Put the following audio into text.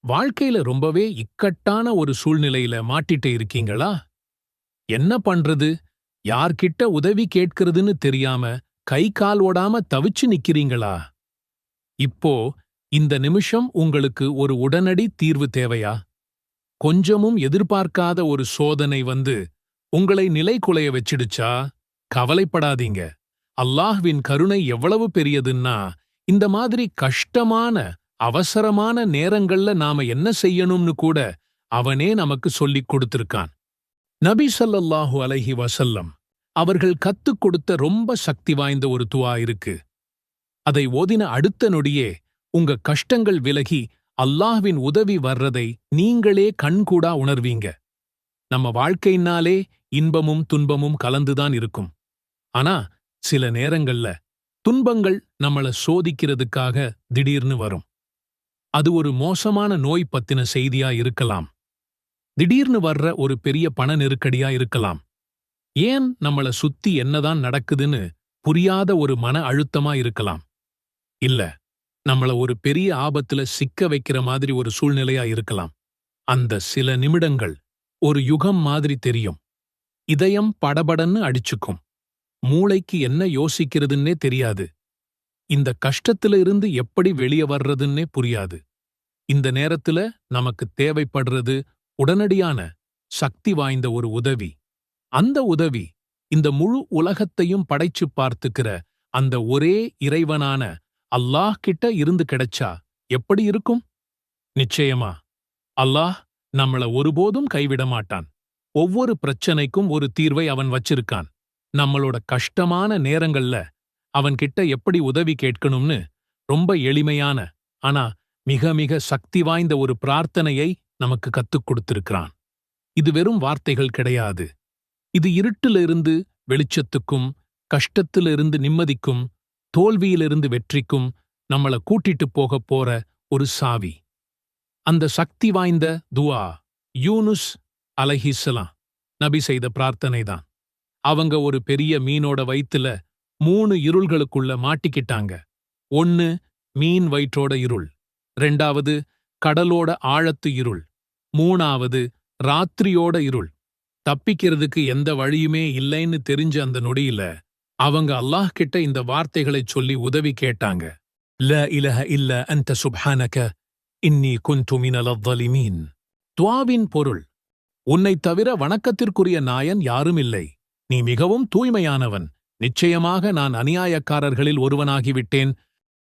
வாழ்க்கையில ரொம்பவே இக்கட்டான ஒரு சூழ்நிலையில மாட்டிட்டு இருக்கீங்களா? என்ன பண்றது? யார்கிட்ட உதவி கேட்கிறதுன்னு தெரியாம கை கால் ஓடாம தவிச்சு நிக்கிறீங்களா? இப்போ இந்த நிமிஷம் உங்களுக்கு ஒரு உடனடி தீர்வு தேவையா? கொஞ்சமும் எதிர்பார்க்காத ஒரு சோதனை வந்து உங்களை நிலைகுலைய வச்சிடுச்சா? கவலைப்படாதீங்க. அல்லாஹ்வின் கருணை எவ்வளவு பெரியதுன்னா, இந்த மாதிரி கஷ்டமான அவசரமான நேரங்கள்ல நாம என்ன செய்யணும்னு கூட அவனே நமக்கு சொல்லிக் கொடுத்திருக்கான். நபி ஸல்லல்லாஹு அலைஹி வஸல்லம் அவர்கள் கத்துக் கொடுத்த ரொம்ப சக்தி வாய்ந்த ஒரு துஆ இருக்கு. அதை ஓதின அடுத்த நொடியே உங்க கஷ்டங்கள் விலகி அல்லாஹ்வின் உதவி வர்றதை நீங்களே கண்கூடா உணர்வீங்க. நம்ம வாழ்க்கையினாலே இன்பமும் துன்பமும் கலந்துதான் இருக்கும். ஆனா சில நேரங்கள்ல துன்பங்கள் நம்மள சோதிக்கிறதுக்காக திடீர்னு வரும். அது ஒரு மோசமான நோய் பத்தின செய்தியா இருக்கலாம். திடீர்னு வர்ற ஒரு பெரிய பண நெருக்கடியா இருக்கலாம். ஏன் நம்மள சுத்தி என்னதான் நடக்குதுன்னு புரியாத ஒரு மன அழுத்தமா இருக்கலாம். இல்ல, நம்மள ஒரு பெரிய ஆபத்துல சிக்க வைக்கிற மாதிரி ஒரு சூழ்நிலையா இருக்கலாம். அந்த சில நிமிடங்கள் ஒரு யுகம் மாதிரி தெரியும். இதயம் படபடன்னு அடிச்சுக்கும். மூளைக்கு என்ன யோசிக்கிறதுன்னே தெரியாது. இந்த கஷ்டத்துல இருந்து எப்படி வெளிய வர்றதுன்னே புரியாது. இந்த நேரத்துல நமக்கு தேவைப்படுறது உடனடியான சக்தி வாய்ந்த ஒரு உதவி. அந்த உதவி இந்த முழு உலகத்தையும் படைச்சு பார்த்துக்கிற அந்த ஒரே இறைவனான அல்லாஹ் கிட்ட இருந்து கிடைச்சா எப்படி இருக்கும்? நிச்சயமா அல்லாஹ் நம்மள ஒருபோதும் கைவிட மாட்டான். ஒவ்வொரு பிரச்சனைக்கும் ஒரு தீர்வை அவன் வச்சிருக்கான். நம்மளோட கஷ்டமான நேரங்கள்ல அவன்கிட்ட எப்படி உதவி கேட்கணும்னு ரொம்ப எளிமையான ஆனா மிக மிக சக்தி வாய்ந்த ஒரு பிரார்த்தனையை நமக்கு கத்துக் கொடுத்திருக்கிறான். இது வெறும் வார்த்தைகள் கிடையாது. இது இருட்டிலிருந்து வெளிச்சத்துக்கும், கஷ்டத்திலிருந்து நிம்மதிக்கும், தோல்வியிலிருந்து வெற்றிக்கும் நம்மள கூட்டிட்டு போகப் போற ஒரு சாவி. அந்த சக்தி வாய்ந்த துஆ யூனுஸ் அலைஹிஸ்ஸலாம் நபி செய்த பிரார்த்தனைதான். அவங்க ஒரு பெரிய மீனோட வயித்துல 3 இருள்களுக்குள்ள மாட்டிக்கிட்டாங்க. 1 மீன் வயிற்றோட இருள், 2வது கடலோட ஆழத்து இருள், 3வது ராத்திரியோட இருள். தப்பிக்கிறதுக்கு எந்த வழியுமே இல்லைன்னு தெரிஞ்ச அந்த நொடியில அவங்க அல்லாஹ் கிட்ட இந்த வார்த்தைகளைச் சொல்லி உதவி கேட்டாங்க. லா இலஹ இல்ல அன்த சுப்ஹானக இன்னி குன்து மினல் ظالمين. துஆவின் பொருள், உன்னைத் தவிர வணக்கத்திற்குரிய நாயன் யாரும் இல்லை. நீ மிகவும் தூய்மையானவன். நிச்சயமாக நான் அநியாயக்காரர்களில் ஒருவனாகிவிட்டேன்.